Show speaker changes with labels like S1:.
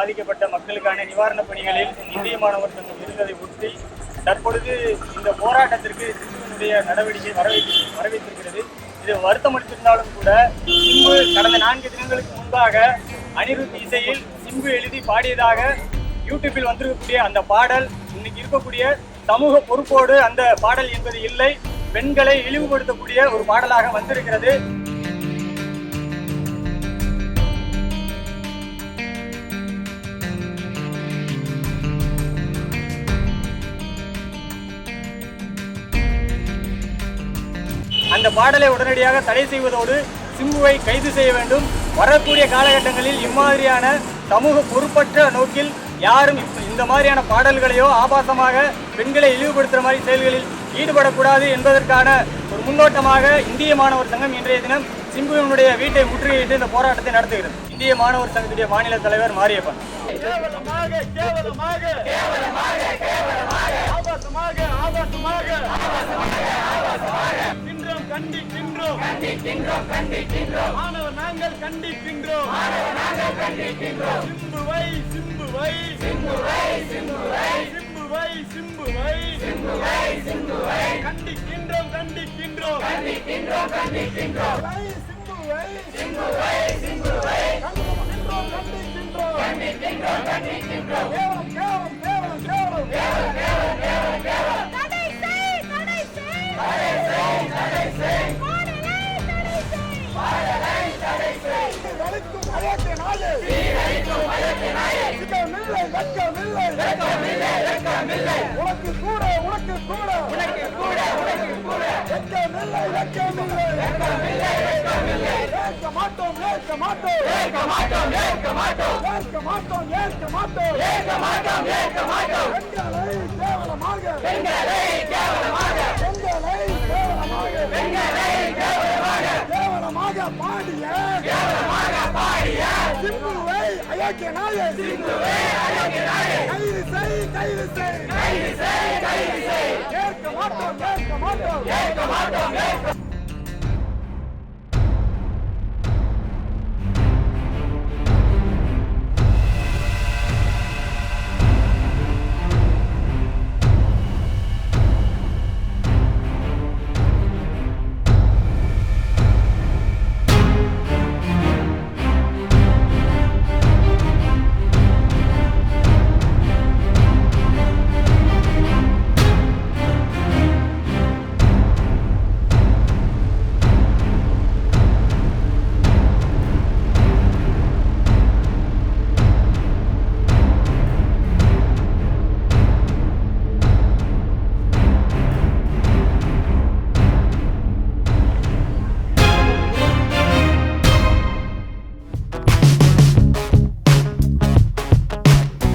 S1: பாதிக்கப்பட்ட மக்களுக்கான நிவாரணப் பணிகளில் இந்திய மாணவர் சங்கம் இருந்ததை ஒட்டி தற்பொழுது இந்த போராட்டத்திற்கு சிம்புவினுடைய நடவடிக்கை வரவேற்றிருக்கிறது. இது வருத்தமளித்திருந்தாலும் கூட சிம்பு கடந்த 4 தினங்களுக்கு முன்பாக அனிருத் இசையில் சிம்பு எழுதி பாடியதாக யூடியூப்பில் வந்திருக்கக்கூடிய அந்த பாடல் இன்னைக்கு இருக்கக்கூடிய சமூக பொறுப்போடு அந்த பாடல் என்பது இல்லை, பெண்களை இழிவுபடுத்தக்கூடிய ஒரு பாடலாக வந்திருக்கிறது. அந்த பாடலை உடனடியாக தடை செய்வதோடு சிம்புவை கைது செய்ய வேண்டும். வரக்கூடிய காலகட்டங்களில் இம்மாதிரியான சமூக பொறுப்பற்ற நோக்கில் யாரும் இந்த மாதிரியான பாடல்களையோ ஆபாசமாக பெண்களை இழிவுபடுத்துகிற மாதிரி செயல்களில் ஈடுபடக்கூடாது என்பதற்கான ஒரு முன்னோட்டமாக இந்திய மாணவர் சங்கம் இன்றைய தினம் சிம்புவினுடைய வீட்டை முற்றுகையிட்டு இந்த போராட்டத்தை நடத்துகிறது. இந்திய மாணவர் சங்கத்துடைய மாநில தலைவர் மாரியப்பன்.
S2: நாங்கள் கண்டிக்கின்றோம். சிம்புவை கண்டிக்கின்றோம். கைது செய்.